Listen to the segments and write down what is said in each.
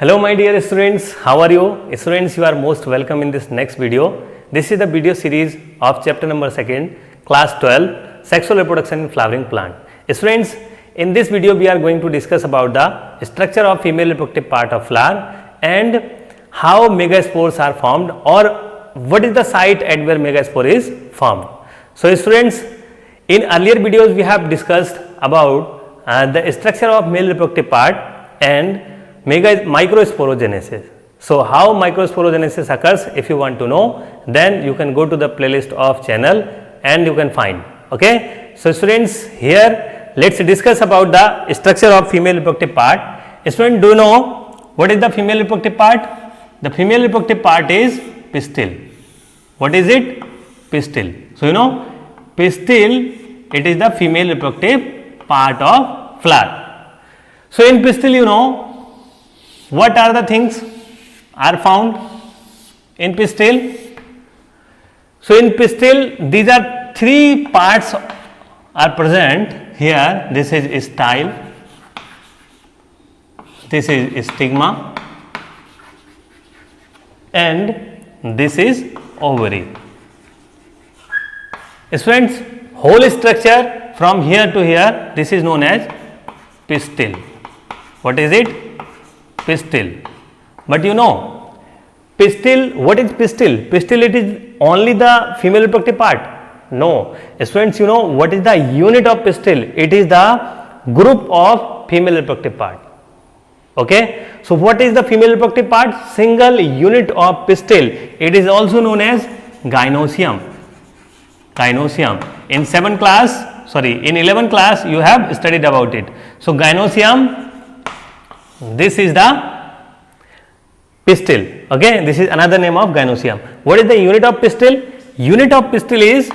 Hello my dear students, how are you? Students, you are most welcome in this next video. This is the video series of chapter number 2, class 12, sexual reproduction in flowering plant. Students, in this video we are going to discuss about the structure of female reproductive part of flower and how megaspores are formed, or what is the site at where megaspore is formed. So students, in earlier videos we have discussed about the structure of male reproductive part and microsporogenesis. So how microsporogenesis occurs, if you want to know, then you can go to the playlist of channel and you can find. Okay. So students, here let's discuss about the structure of female reproductive part. Students, do you know what is the female reproductive part? The female reproductive part is pistil. What is it? Pistil. So you know, pistil, it is the female reproductive part of flower. So in pistil, you know, what are the things are found in pistil? So in pistil, these are three parts are present here. This is style, this is stigma, and this is ovary. Students, whole structure from here to here, this is known as pistil. What is it? Pistil. But you know, pistil, what is pistil? Pistil, it is only the female reproductive part. No. Students, you know what is the unit of pistil? It is the group of female reproductive part. Okay. So what is the female reproductive part? Single unit of pistil. It is also known as gynosium. Gynosium. In 7th class, in 11th class, you have studied about it. So gynosium, this is the pistil. Okay, this is another name of gynosium. What is the unit of pistil? Unit of pistil is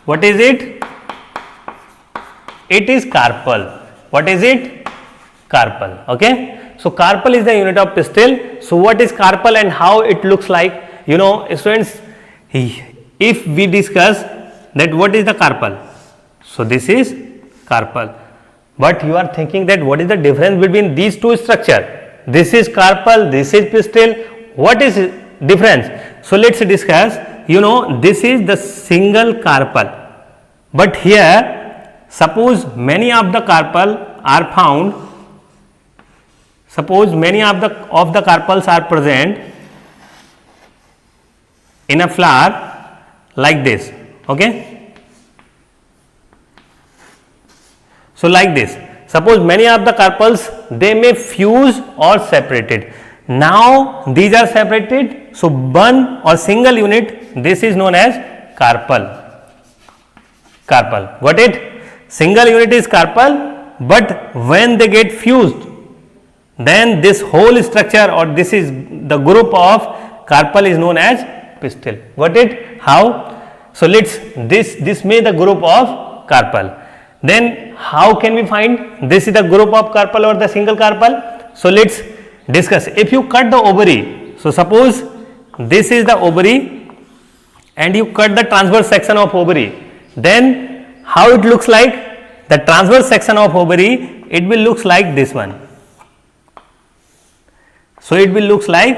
what is it? It is carpel. What is it? Carpel. Okay. So carpel is the unit of pistil. So what is carpel and how it looks like? You know, students, if we discuss that what is the carpel, so this is carpel. But you are thinking that what is the difference between these two structures? This is carpel, this is pistil. What is difference? So let's discuss. You know, this is the single carpel. But here, suppose many of the carpel are found. Suppose many of the carpels are present in a flower like this. Okay. So like this, suppose many of the carpels, they may fuse or separated. Now these are separated, so one or single unit, this is known as carpel. Carpel. Got it? Single unit is carpel, but when they get fused, then this whole structure or this is the group of carpel is known as pistil. Got it? How? So let's this may the group of carpel. Then how can we find this is the group of carpel or the single carpel? So let's discuss. If you cut the ovary, so suppose this is the ovary and you cut the transverse section of ovary, then how it looks like? The transverse section of ovary, it will looks like this one. So it will looks like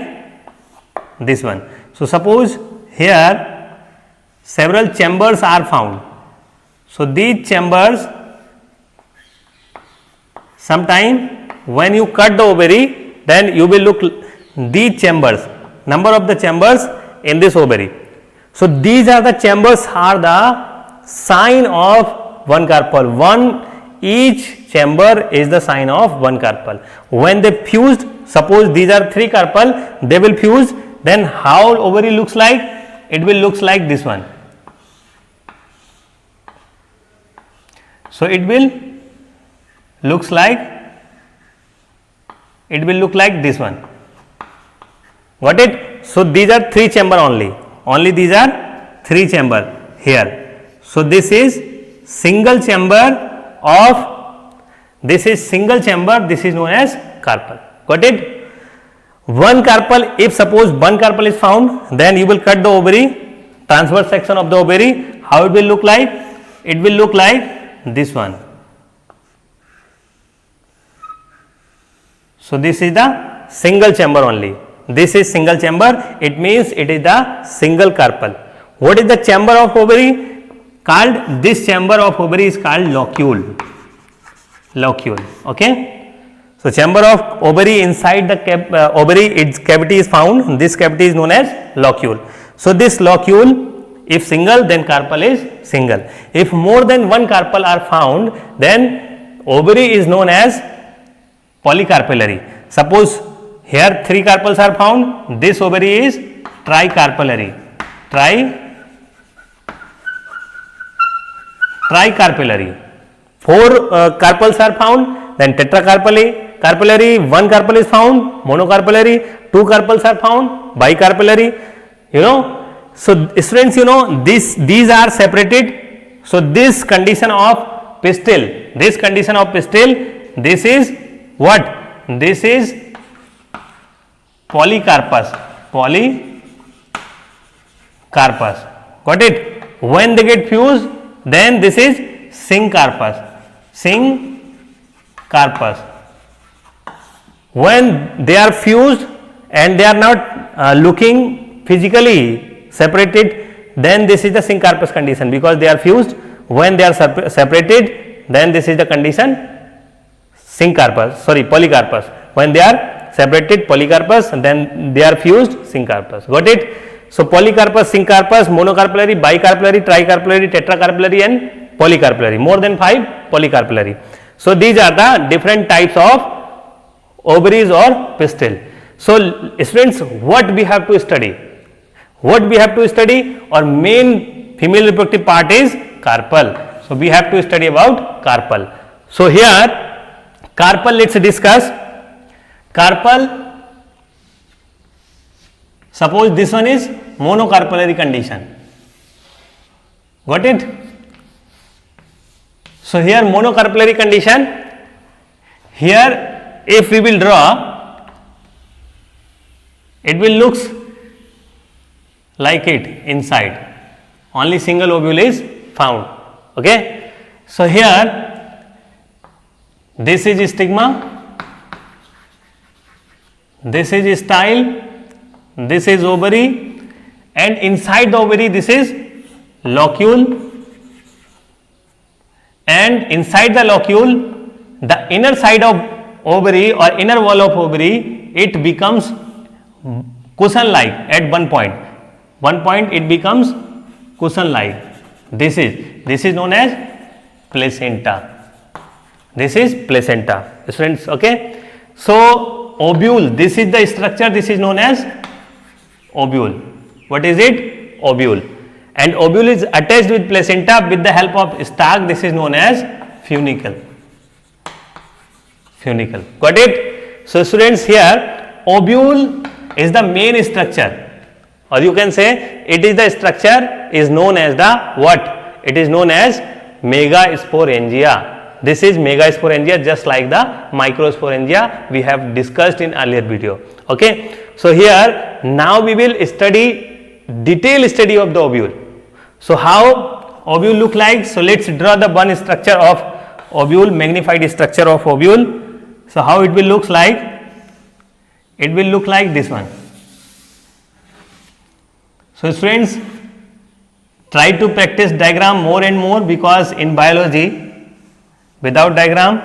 this one. So suppose here several chambers are found. So these chambers, sometime when you cut the ovary, then you will look these chambers, number of the chambers in this ovary. So these are the chambers are the sign of one carpel. Each chamber is the sign of one carpel. When they fused, suppose these are three carpel, they will fuse, then how ovary looks like? It will looks like this one. So it will looks like this one. Got it? So these are three chamber only these are three chamber here. So this is single chamber of this is known as carpel. Got it? One carpel, if suppose one carpel is found, then you will cut the ovary, transverse section of the ovary. How it will look like? It will look like this one. So this is the single chamber only. This is single chamber. It means it is the single carpel. What is the chamber of ovary called? This chamber of ovary is called locule. Locule. Okay. So chamber of ovary, inside the ovary, its cavity is found. This cavity is known as locule. So this locule, if single, then carpel is single. If more than one carpel are found, then ovary is known as polycarpellary. Suppose here 3 carpels are found, this ovary is tricarpellary. Tricarpellary. 4 carpels are found, then tetracarpellary. 1 carpel is found, monocarpellary. 2 carpels are found, bicarpellary. So students, these are separated. So this condition of pistil, this is what? This is polycarpus. Got it? When they get fused, then this is syncarpus. When they are fused and they are not looking physically separated, then this is the syncarpus condition, because they are fused. When they are separated, then this is the condition polycarpus. When they are separated, polycarpus, and then they are fused, syncarpus. Got it? So polycarpus, syncarpus, monocarpellary, bicarpellary, tricarpellary, tetracarpellary and polycarpellary. More than 5 polycarpellary. So these are the different types of ovaries or pistil. So students, what we have to study? Our main female reproductive part is carpel. So we have to study about carpel. So here carpel, let's discuss. Carpel, suppose this one is monocarpellary condition. Got it? So here monocarpellary condition. Here if we will draw, it will looks like it inside. Only single ovule is found. Okay. So here this is stigma, this is style, this is ovary, and inside the ovary this is locule, and inside the locule, the inner side of ovary or inner wall of ovary, it becomes cushion like at one point. It becomes cushion like. This is known as placenta. This is placenta, students. Okay. So ovule, this is the structure, this is known as ovule. What is it? Ovule. And ovule is attached with placenta with the help of stalk. This is known as funicle. Got it? So students, here ovule is the main structure, or you can say it is the structure is known as the what? It is known as megasporangia. This is megasporangia, just like the microsporangia we have discussed in earlier video. Okay. So here now we will study detailed study of the ovule. So how ovule look like? So let's draw the one structure of ovule, magnified structure of ovule. So how it will looks like? It will look like this one. So students, try to practice diagram more and more, because in biology without diagram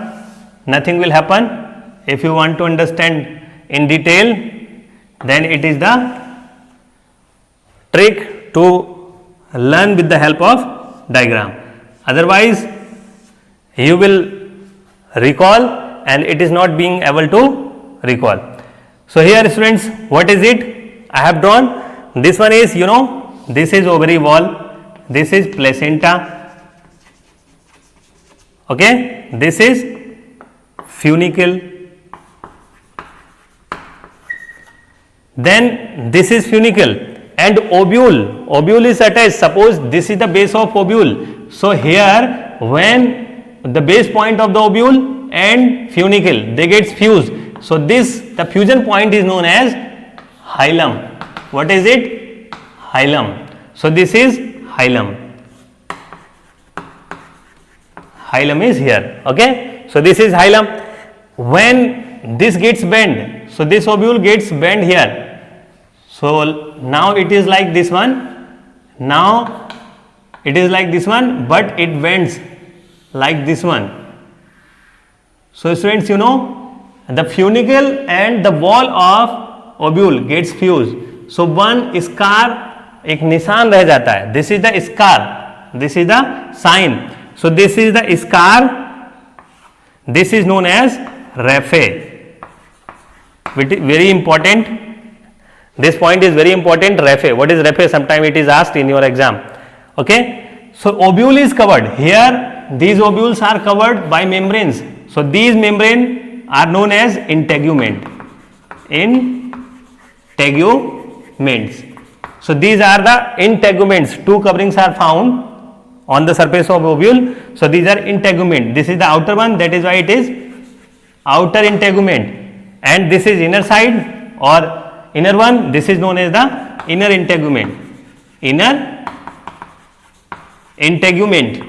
nothing will happen. If you want to understand in detail, then it is the trick to learn with the help of diagram. Otherwise you will recall and it is not being able to recall. So here students, what is it? I have drawn. This one is, this is ovary wall, this is placenta. Okay, this is funicle, then this is funicle, and ovule is attached. Suppose this is the base of ovule. So here when the base point of the ovule and funicle, they get fused. So the fusion point is known as hilum. What is it? Hilum. So this is hilum. Hilum is here. Okay. So this is hilum. When this gets bent. So this ovule gets bent here. So now it is like this one. Now it is like this one, but it bends like this one. So students, you know, the funicle and the wall of ovule gets fused. So one scar, एक निशान रह जाता है. This is the scar. This is the sign. So this is the scar. This is known as raphe. Very important. This point is very important. Raphe. What is raphe? Sometime it is asked in your exam. Okay. So ovule is covered. Here these ovules are covered by membranes. So these membranes are known as integument. Integuments. So these are the integuments. Two coverings are found on the surface of ovule. So these are integument. This is the outer one. That is why it is outer integument. And this is inner side or inner one. This is known as the inner integument. Inner integument.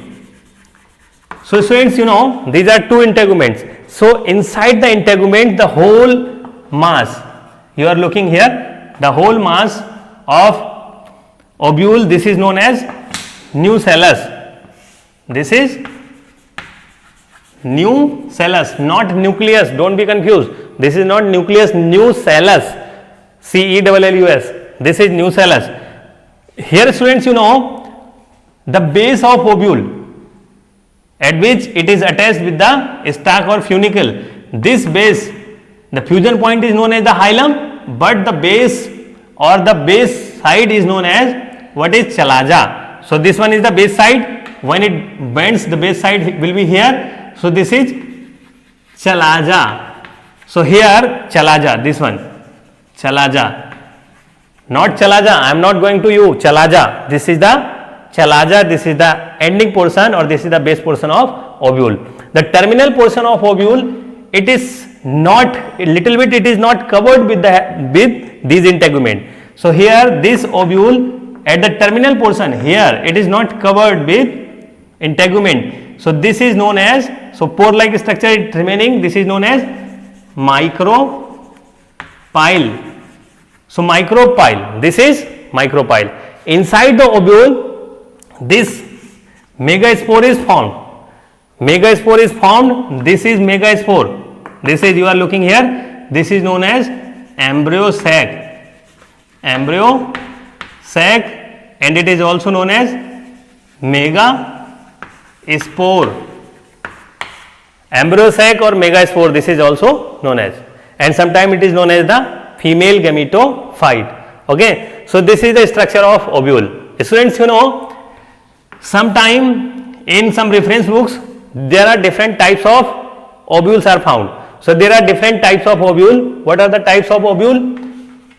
So students, you know, these are two integuments. So inside the integument, the whole mass, you are looking here, the whole mass of ovule, this is known as nucellus. This is nucellus, not nucleus. Don't be confused. This is not nucleus, nucellus. CELLUS. This is nucellus. Here students, you know, the base of ovule, at which it is attached with the stalk or funicle. This base, the fusion point is known as the hilum, but the base or the base side is known as what is chalaja. So this one is the base side. When it bends, the base side will be here. So this is chalaja. So here chalaja, this one, chalaja. Not chalaja, I am not going to you, chalaja. This is the chalaja, this is the ending portion or this is the base portion of ovule. The terminal portion of ovule, it is not, a little bit it is not covered with these integument. So here this ovule at the terminal portion, here it is not covered with integument. So this is known as, so pore like structure is remaining, this is known as micropyle. So micropyle, this is micropyle. Inside the ovule, this megaspore is formed. Megaspore is formed. This is megaspore. This is, you are looking here, this is known as embryo sac. Embryo sac, and it is also known as megaspore. Embryo sac or megaspore, this is also known as, and sometimes it is known as the female gametophyte. Okay, so this is the structure of ovule. Students, you know, sometime in some reference books there are different types of ovules are found. So there are different types of ovule. What are the types of ovule?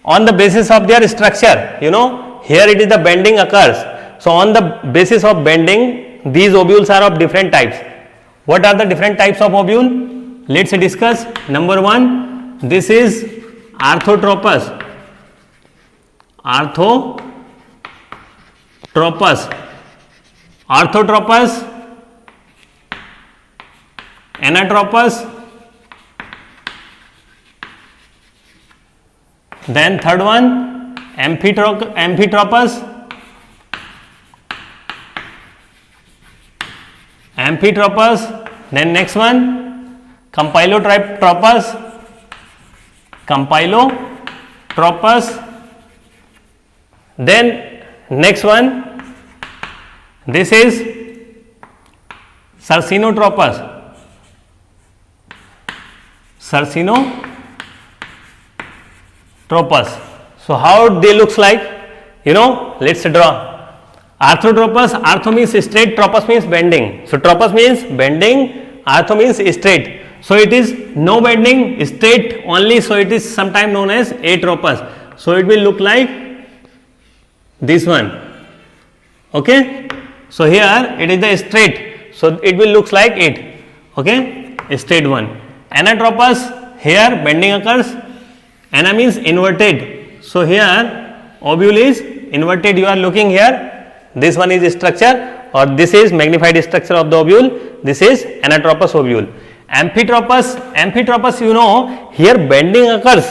On the basis of their structure, you know, here it is the bending occurs. So on the basis of bending, these ovules are of different types. What are the different types of ovule? Let's discuss. Number one, this is arthotropous. Arthotropous. Orthotropous, anatropous, then third one amphitropous, then next one compylotropous, then next one, this is sarcinotropous. So how they looks like? You know, let's draw. Arthotropous, artho means straight, tropous means bending. So tropous means bending, artho means straight. So it is no bending, straight only. So it is sometimes known as atropous. So it will look like this one. Okay. So here it is the straight. So it will looks like it. Okay, straight one. Anatropous, here bending occurs. Ana means inverted. So here ovule is inverted. You are looking here. This one is structure, or this is magnified structure of the ovule. This is anatropous ovule. Amphitropous, you know, here bending occurs.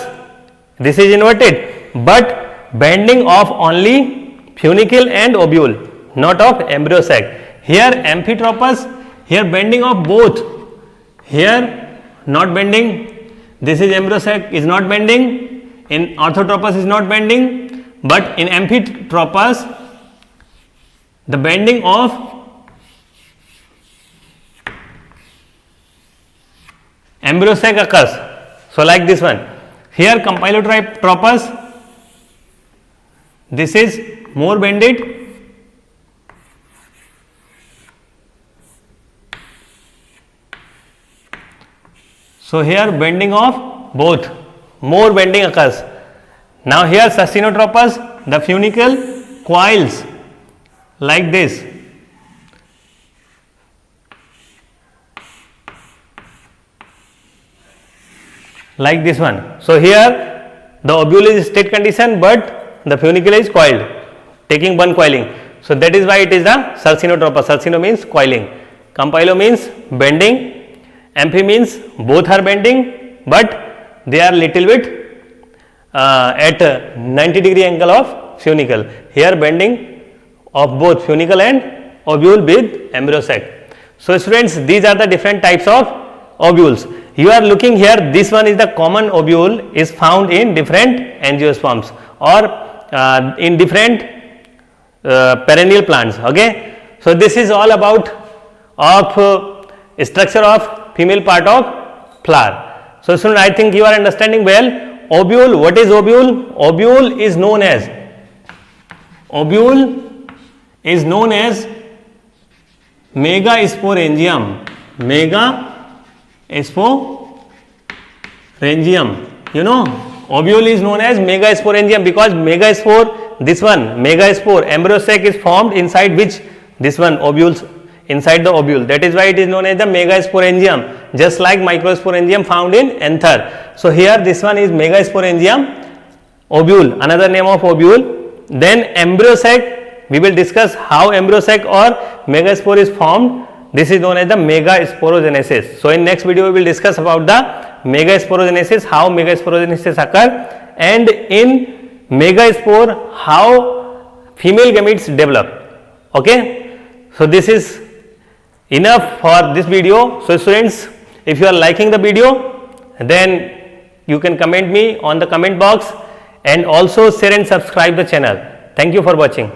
This is inverted, but bending of only funicle and ovule, not of embryo sac. Here Amphitropous, here bending of both. Here not bending. This is embryo sac is not bending. In Orthotropous is not bending, but in Amphitropous, the bending of embryo sac occurs. So, like this one. Here Compylotropous, this is more bended. So, here bending of both, more bending occurs. Now, here Sustenotropous, the funicle coils like this. Like this one. So, here the ovule is state condition, but the funicle is coiled, taking one coiling. So, that is why it is the Sustenotropous. Sursino means coiling, Compylo means bending, Amphi means both are bending, but they are little bit at 90-degree angle of funicle. Here bending of both funicle and ovule with embryo sac. So, students, these are the different types of ovules. You are looking here, this one is the common ovule, is found in different angiosperms or in different perennial plants. Okay. So, this is all about of structure of female part of flower. So, student, I think you are understanding well. Ovule, what is ovule? Ovule is known as megasporangium. Megasporangium. You know, ovule is known as megasporangium because megaspore, this one megaspore, embryo sac is formed inside which this one ovules, inside the ovule. That is why it is known as the megasporangium, just like microsporangium found in anther. So, here this one is megasporangium ovule, another name of ovule. Then embryo sac, we will discuss how embryo sac or megaspore is formed. This is known as the megasporogenesis. So, in next video we will discuss about the megasporogenesis, how megasporogenesis occur, and in megaspore how female gametes develop. Okay. So, this is enough for this video. So, students, if you are liking the video, then you can comment me on the comment box and also share and subscribe the channel. Thank you for watching.